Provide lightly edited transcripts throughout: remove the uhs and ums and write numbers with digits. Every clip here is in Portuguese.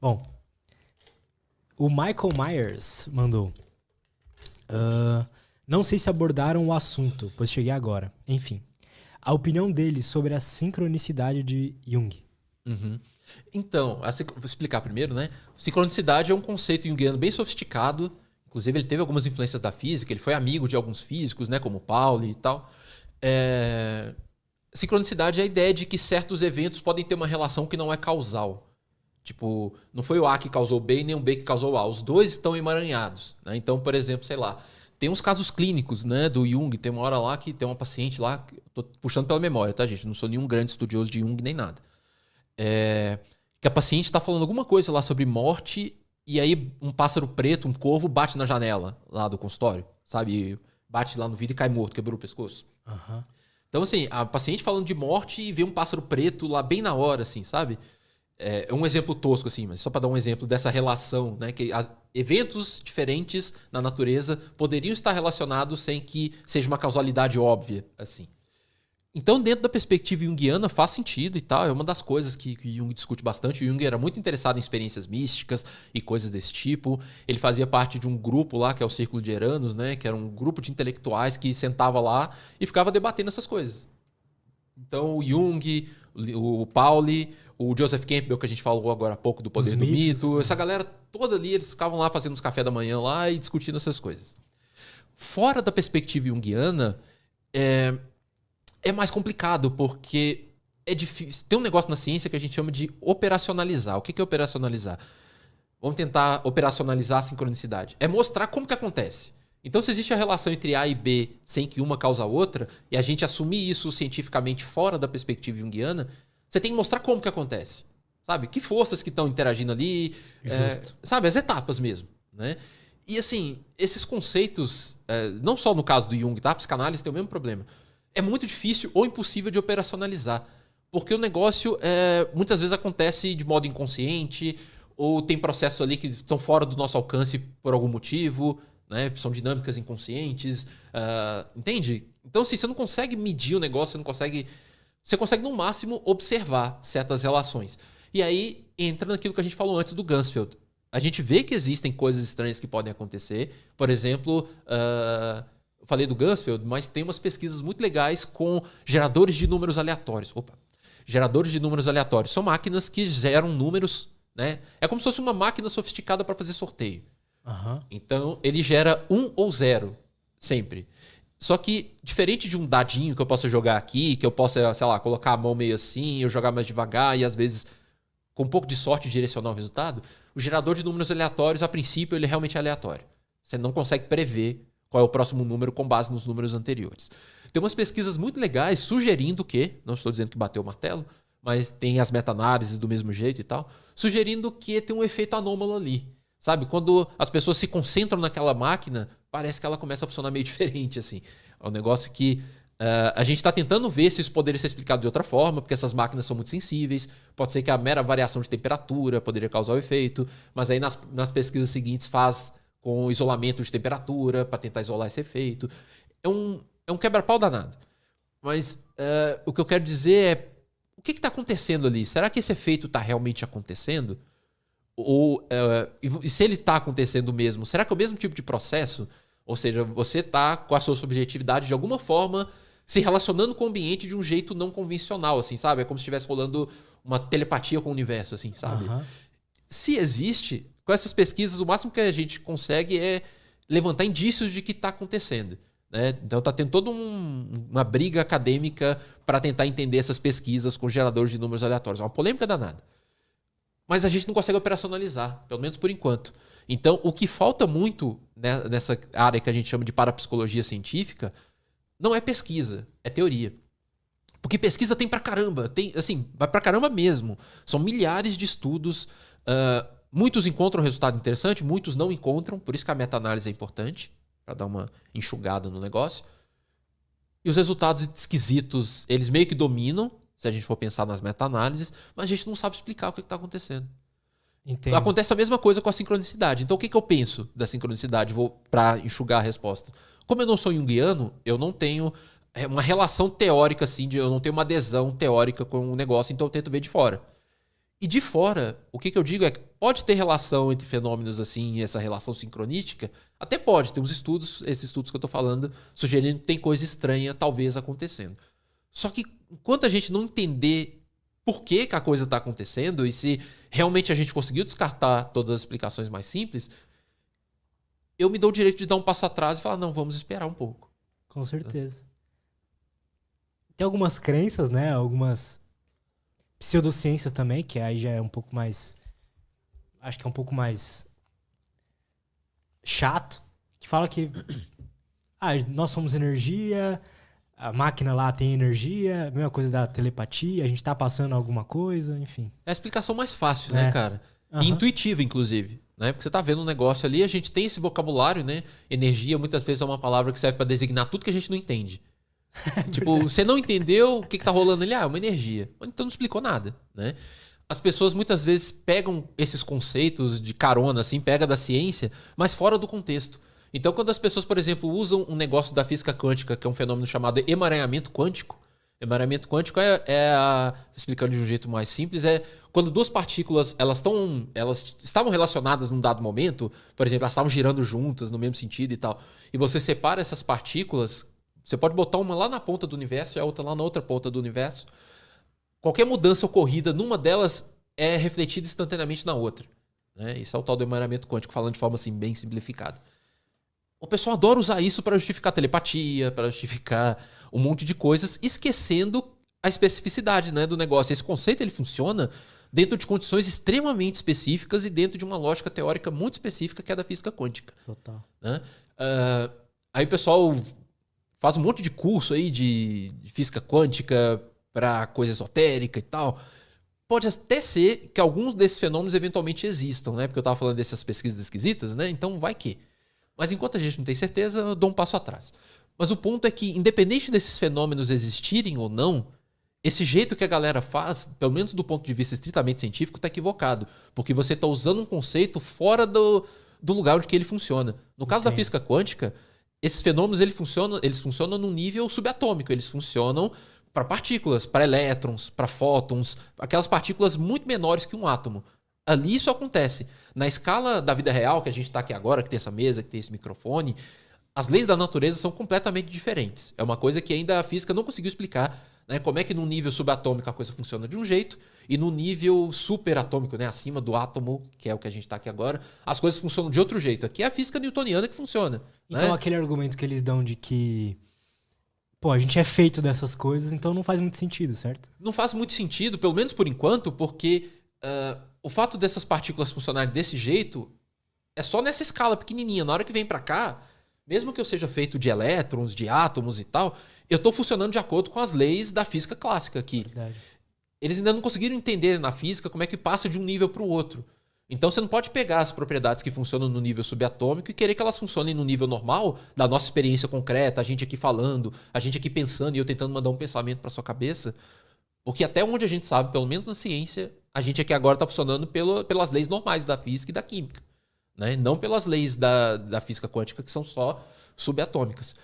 Bom, o Michael Myers mandou. Não sei se abordaram o assunto, pois cheguei agora. Enfim, a opinião dele sobre a sincronicidade de Jung. Uhum. Então, vou explicar primeiro, né? Sincronicidade é um conceito junguiano bem sofisticado. Inclusive, ele teve algumas influências da física. Ele foi amigo de alguns físicos, né? Como Pauli e tal. Sincronicidade é a ideia de que certos eventos podem ter uma relação que não é causal. Tipo, não foi o A que causou o B e nem o B que causou o A. Os dois estão emaranhados, né? Então, por exemplo, sei lá, tem uns casos clínicos, né, do Jung. Tem uma hora lá que tem uma paciente lá, tô puxando pela memória, tá, gente? Não sou nenhum grande estudioso de Jung nem nada. Que a paciente está falando alguma coisa lá sobre morte e aí um pássaro preto, um corvo, bate na janela lá do consultório, sabe? Bate lá no vidro e cai morto, quebrou o pescoço. Uhum. Então, assim, a paciente falando de morte e vê um pássaro preto lá bem na hora, assim, sabe? É um exemplo tosco, assim, mas só para dar um exemplo dessa relação, né? Que eventos diferentes na natureza poderiam estar relacionados sem que seja uma causalidade óbvia, assim. Então, dentro da perspectiva junguiana, faz sentido e tal. É uma das coisas que Jung discute bastante. O Jung era muito interessado em experiências místicas e coisas desse tipo. Ele fazia parte de um grupo lá, que é o Círculo de Eranos, né? Que era um grupo de intelectuais que sentava lá e ficava debatendo essas coisas. Então, o Jung, o Pauli, o Joseph Campbell, que a gente falou agora há pouco, do Poder do Mito. Essa galera toda ali, eles ficavam lá fazendo uns café da manhã lá e discutindo essas coisas. Fora da perspectiva junguiana, é mais complicado, porque é difícil. Tem um negócio na ciência que a gente chama de operacionalizar. O que é operacionalizar? Vamos tentar operacionalizar a sincronicidade. É mostrar como que acontece. Então, se existe a relação entre A e B sem que uma causa a outra, e a gente assumir isso cientificamente fora da perspectiva junguiana, você tem que mostrar como que acontece. Sabe? Que forças que estão interagindo ali. Sabe? As etapas mesmo. Né? E assim, esses conceitos, não só no caso do Jung, tá? A psicanálise tem o mesmo problema. É muito difícil ou impossível de operacionalizar. Porque o negócio muitas vezes acontece de modo inconsciente, ou tem processos ali que estão fora do nosso alcance por algum motivo, né? São dinâmicas inconscientes. Entende? Então, assim, você não consegue medir o negócio, você consegue, no máximo, observar certas relações. E aí entra naquilo que a gente falou antes do Ganzfeld. A gente vê que existem coisas estranhas que podem acontecer. Por exemplo, eu falei do Ganzfeld, mas tem umas pesquisas muito legais com geradores de números aleatórios. Geradores de números aleatórios. São máquinas que geram números, né? É como se fosse uma máquina sofisticada para fazer sorteio. Uhum. Então, ele gera 1 ou 0, sempre. Só que, diferente de um dadinho que eu possa jogar aqui, que eu possa, sei lá, colocar a mão meio assim, eu jogar mais devagar e às vezes, com um pouco de sorte, direcionar o resultado, o gerador de números aleatórios, a princípio, ele realmente é aleatório. Você não consegue prever qual é o próximo número com base nos números anteriores. Tem umas pesquisas muito legais sugerindo que, não estou dizendo que bateu o martelo, mas tem as meta-análises do mesmo jeito e tal, sugerindo que tem um efeito anômalo ali. Sabe? Quando as pessoas se concentram naquela máquina, parece que ela começa a funcionar meio diferente, assim. É um negócio que a gente está tentando ver se isso poderia ser explicado de outra forma, porque essas máquinas são muito sensíveis. Pode ser que a mera variação de temperatura poderia causar o efeito, mas aí nas pesquisas seguintes faz com isolamento de temperatura para tentar isolar esse efeito. É um quebra-pau danado. Mas o que eu quero dizer é, o que está acontecendo ali? Será que esse efeito está realmente acontecendo? E se ele está acontecendo mesmo, será que é o mesmo tipo de processo? Ou seja, você está com a sua subjetividade de alguma forma se relacionando com o ambiente de um jeito não convencional, assim, sabe? É como se estivesse rolando uma telepatia com o universo, assim, sabe? Uhum. Se existe, com essas pesquisas, o máximo que a gente consegue é levantar indícios de que está acontecendo. Né? Então está tendo toda uma briga acadêmica para tentar entender essas pesquisas com geradores de números aleatórios. É uma polêmica danada. Mas a gente não consegue operacionalizar, pelo menos por enquanto. Então, o que falta muito, né, nessa área que a gente chama de parapsicologia científica não é pesquisa, é teoria. Porque pesquisa tem pra caramba, tem, assim, vai pra caramba mesmo. São milhares de estudos, muitos encontram resultado interessante, muitos não encontram, por isso que a meta-análise é importante, para dar uma enxugada no negócio. E os resultados esquisitos, eles meio que dominam, se a gente for pensar nas meta-análises, mas a gente não sabe explicar o que está acontecendo. Entendo. Acontece a mesma coisa com a sincronicidade. Então, o que eu penso da sincronicidade? Vou para enxugar a resposta. Como eu não sou junguiano, eu não tenho uma relação teórica, assim, eu não tenho uma adesão teórica com o negócio, então eu tento ver de fora. E de fora, o que eu digo é que pode ter relação entre fenômenos assim, essa relação sincronística, até pode, tem uns estudos, esses estudos que eu estou falando, sugerindo que tem coisa estranha talvez acontecendo. Só que enquanto a gente não entender por que a coisa está acontecendo e se realmente a gente conseguiu descartar todas as explicações mais simples, eu me dou o direito de dar um passo atrás e falar, não, vamos esperar um pouco. Com certeza. Tem algumas crenças, né? Algumas pseudociências também, que aí já é um pouco mais... Acho que é um pouco mais chato. Que fala que nós somos energia, a máquina lá tem energia, a mesma coisa da telepatia, a gente tá passando alguma coisa, enfim. É a explicação mais fácil, né, cara? Uhum. E intuitiva, inclusive. Né? Porque você tá vendo um negócio ali, a gente tem esse vocabulário, né? Energia muitas vezes é uma palavra que serve para designar tudo que a gente não entende. Tipo, você não entendeu o que tá rolando ali? É uma energia. Então não explicou nada, né? As pessoas muitas vezes pegam esses conceitos de carona, assim, pega da ciência, mas fora do contexto. Então quando as pessoas, por exemplo, usam um negócio da física quântica, que é um fenômeno chamado emaranhamento quântico, emaranhamento quântico explicando de um jeito mais simples, é quando duas partículas elas estavam relacionadas num dado momento, por exemplo, elas estavam girando juntas no mesmo sentido e tal, e você separa essas partículas, você pode botar uma lá na ponta do universo e a outra lá na outra ponta do universo. Qualquer mudança ocorrida numa delas é refletida instantaneamente na outra. Né? Isso é o tal do emaranhamento quântico, falando de forma assim, bem simplificada. O pessoal adora usar isso para justificar telepatia, para justificar um monte de coisas, esquecendo a especificidade, né, do negócio. Esse conceito ele funciona dentro de condições extremamente específicas e dentro de uma lógica teórica muito específica, que é a da física quântica. Total. Né? Aí o pessoal faz um monte de curso aí de física quântica para coisa esotérica e tal. Pode até ser que alguns desses fenômenos eventualmente existam, né? Porque eu estava falando dessas pesquisas esquisitas, né? Então vai que. Mas enquanto a gente não tem certeza, eu dou um passo atrás. Mas o ponto é que, independente desses fenômenos existirem ou não, esse jeito que a galera faz, pelo menos do ponto de vista estritamente científico, está equivocado. Porque você está usando um conceito fora do lugar onde que ele funciona. No caso da física quântica, esses fenômenos eles funcionam num nível subatômico. Eles funcionam para partículas, para elétrons, para fótons, aquelas partículas muito menores que um átomo. Ali isso acontece. Na escala da vida real, que a gente está aqui agora, que tem essa mesa, que tem esse microfone, as leis da natureza são completamente diferentes. É uma coisa que ainda a física não conseguiu explicar, né? Como é que no nível subatômico a coisa funciona de um jeito e no nível superatômico, né? Acima do átomo, que é o que a gente está aqui agora, as coisas funcionam de outro jeito. Aqui é a física newtoniana que funciona. Então né? aquele argumento que eles dão de que a gente é feito dessas coisas, então não faz muito sentido, certo? Não faz muito sentido, pelo menos por enquanto, porque o fato dessas partículas funcionarem desse jeito é só nessa escala pequenininha. Na hora que vem para cá, mesmo que eu seja feito de elétrons, de átomos e tal, eu estou funcionando de acordo com as leis da física clássica aqui. Verdade. Eles ainda não conseguiram entender na física como é que passa de um nível para o outro. Então você não pode pegar as propriedades que funcionam no nível subatômico e querer que elas funcionem no nível normal da nossa experiência concreta, a gente aqui falando, a gente aqui pensando e eu tentando mandar um pensamento para sua cabeça. Porque até onde a gente sabe, pelo menos na ciência, a gente aqui agora está funcionando pelas leis normais da física e da química. Né? Não pelas leis da física quântica, que são só subatômicas.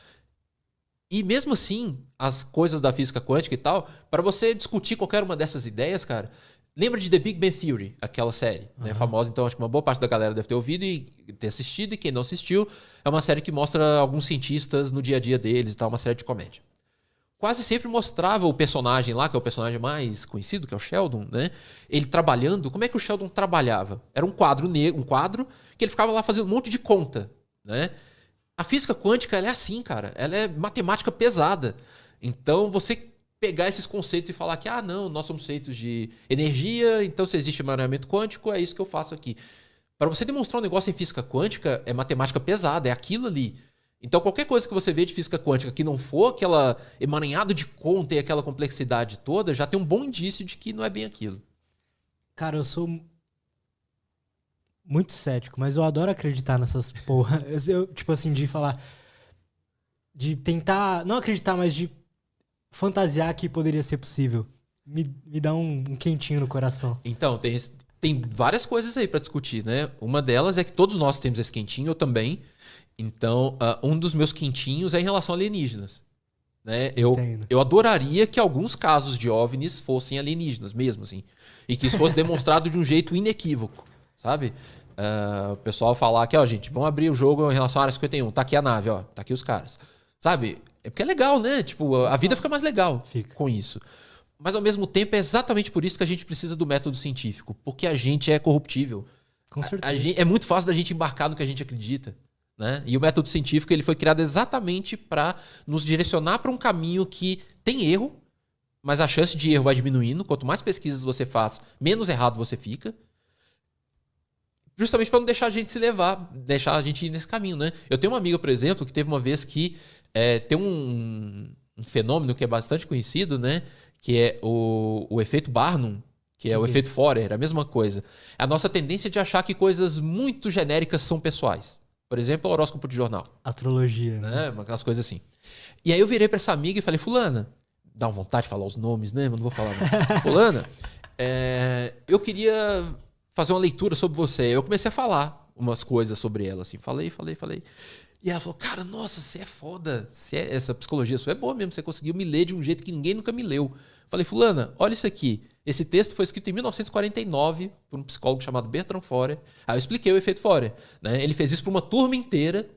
E mesmo assim, as coisas da física quântica e tal, para você discutir qualquer uma dessas ideias, cara, lembra de The Big Bang Theory, aquela série, né, famosa. Então acho que uma boa parte da galera deve ter ouvido e ter assistido, e quem não assistiu, é uma série que mostra alguns cientistas no dia a dia deles e tal, uma série de comédia. Quase sempre mostrava o personagem lá, que é o personagem mais conhecido, que é o Sheldon, né? Ele trabalhando. Como é que o Sheldon trabalhava? Era um quadro que ele ficava lá fazendo um monte de conta, né? A física quântica, ela é assim, cara. Ela é matemática pesada. Então, você pegar esses conceitos e falar que, não, nós somos feitos de energia, então se existe emaranhamento quântico, é isso que eu faço aqui. Para você demonstrar um negócio em física quântica, é matemática pesada, é aquilo ali. Então, qualquer coisa que você vê de física quântica que não for aquela emaranhado de conta e aquela complexidade toda, já tem um bom indício de que não é bem aquilo. Cara, eu sou muito cético, mas eu adoro acreditar nessas porra. Eu, tipo assim, de falar... De tentar... Não acreditar, mas de fantasiar que poderia ser possível. Me dá um quentinho no coração. Então, tem várias coisas aí pra discutir, né? Uma delas é que todos nós temos esse quentinho, eu também. Então, um dos meus quentinhos é em relação a alienígenas. né? Entendo. Eu adoraria que alguns casos de OVNIs fossem alienígenas mesmo, assim. E que isso fosse demonstrado de um jeito inequívoco, sabe? O pessoal falar que, ó, gente, vamos abrir o jogo em relação à Área 51. Tá aqui a nave, ó. Tá aqui os caras. Sabe? É porque é legal, né? Tipo, a vida fica mais legal com isso. Mas, ao mesmo tempo, é exatamente por isso que a gente precisa do método científico. Porque a gente é corruptível. Com certeza. É muito fácil da gente embarcar no que a gente acredita. Né? E o método científico ele foi criado exatamente para nos direcionar para um caminho que tem erro, mas a chance de erro vai diminuindo. Quanto mais pesquisas você faz, menos errado você fica. Justamente para não deixar a gente se levar, deixar a gente ir nesse caminho. Né? Eu tenho uma amiga, por exemplo, que teve uma vez que tem um fenômeno que é bastante conhecido, né? Que é o efeito Barnum, que é o efeito Forer, a mesma coisa. A nossa tendência de achar que coisas muito genéricas são pessoais. Por exemplo, o horóscopo de jornal. Astrologia, né? Aquelas coisas assim. E aí eu virei pra essa amiga e falei, fulana, dá uma vontade de falar os nomes, né? Mas não vou falar não. Fulana, eu queria fazer uma leitura sobre você. Eu comecei a falar umas coisas sobre ela, assim. Falei. E ela falou, cara, nossa, você é foda. Essa psicologia sua é boa mesmo. Você conseguiu me ler de um jeito que ninguém nunca me leu. Falei, fulana, olha isso aqui. Esse texto foi escrito em 1949 por um psicólogo chamado Bertrand Forer. Aí eu expliquei o efeito Forer. Né? Ele fez isso para uma turma inteira.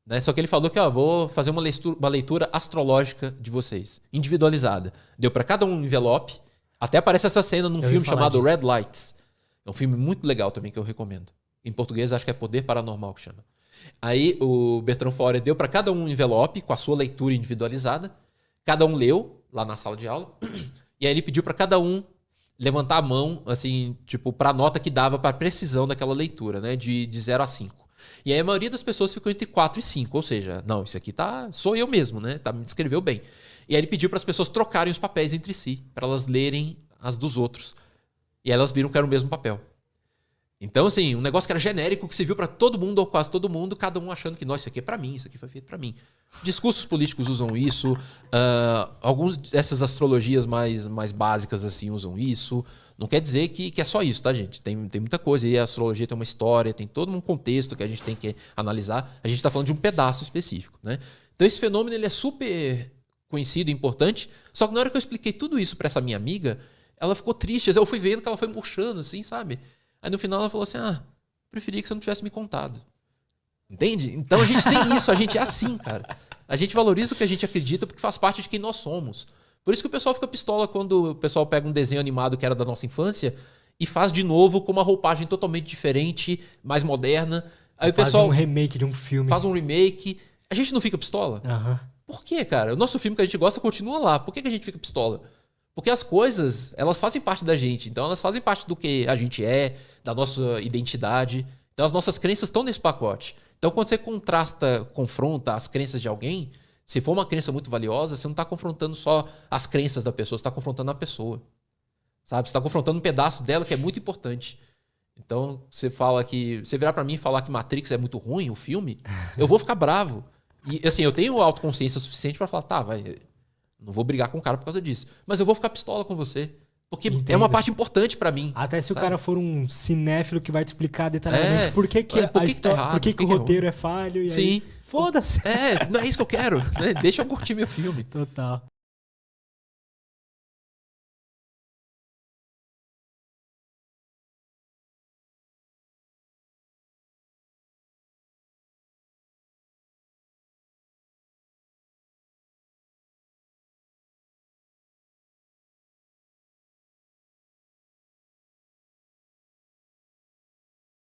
Né? Só que ele falou que vou fazer uma leitura astrológica de vocês, individualizada. Deu para cada um envelope. Até aparece essa cena num filme chamado Red Lights. É um filme muito legal também que eu recomendo. Em português acho que é Poder Paranormal que chama. Aí o Bertrand Forer deu para cada um envelope com a sua leitura individualizada. Cada um leu lá na sala de aula. E aí ele pediu para cada um levantar a mão, assim, tipo, para a nota que dava para a precisão daquela leitura, né? De 0 a 5. E aí a maioria das pessoas ficou entre 4 e 5. Ou seja, não, isso aqui sou eu mesmo, né? Me descreveu bem. E aí ele pediu para as pessoas trocarem os papéis entre si, para elas lerem as dos outros. E elas viram que era o mesmo papel. Então, assim, um negócio que era genérico, que se viu para todo mundo, ou quase todo mundo, cada um achando que, nossa, isso aqui é para mim, isso aqui foi feito para mim. Discursos políticos usam isso, algumas dessas astrologias mais básicas, assim, usam isso. Não quer dizer que é só isso, tá, gente? Tem muita coisa. E a astrologia tem uma história, tem todo um contexto que a gente tem que analisar. A gente está falando de um pedaço específico, né? Então, esse fenômeno ele é super conhecido e importante, só que na hora que eu expliquei tudo isso para essa minha amiga, ela ficou triste. Eu fui vendo que ela foi murchando, assim, sabe? Aí no final ela falou assim, preferia que você não tivesse me contado. Entende? Então a gente tem isso, a gente é assim, cara. A gente valoriza o que a gente acredita porque faz parte de quem nós somos. Por isso que o pessoal fica pistola quando o pessoal pega um desenho animado que era da nossa infância e faz de novo com uma roupagem totalmente diferente, mais moderna. Aí o pessoal faz um remake de um filme. Faz um remake. A gente não fica pistola? Uhum. Por quê, cara? O nosso filme que a gente gosta continua lá. Por que a gente fica pistola? Porque as coisas, elas fazem parte da gente. Então, elas fazem parte do que a gente é, da nossa identidade. Então, as nossas crenças estão nesse pacote. Então, quando você confronta as crenças de alguém, se for uma crença muito valiosa, você não está confrontando só as crenças da pessoa, você está confrontando a pessoa. Sabe? Você está confrontando um pedaço dela que é muito importante. Então, você virar para mim e falar que Matrix é muito ruim, o filme, eu vou ficar bravo. E, assim, eu tenho autoconsciência suficiente para falar, tá, vai... Não vou brigar com o cara por causa disso. Mas eu vou ficar pistola com você. Porque é uma parte importante pra mim. Até se o cara for um cinéfilo que vai te explicar detalhadamente por que a história, por que o roteiro é falho. E sim. Foda-se. Não é isso que eu quero. Né? Deixa eu curtir meu filme. Total.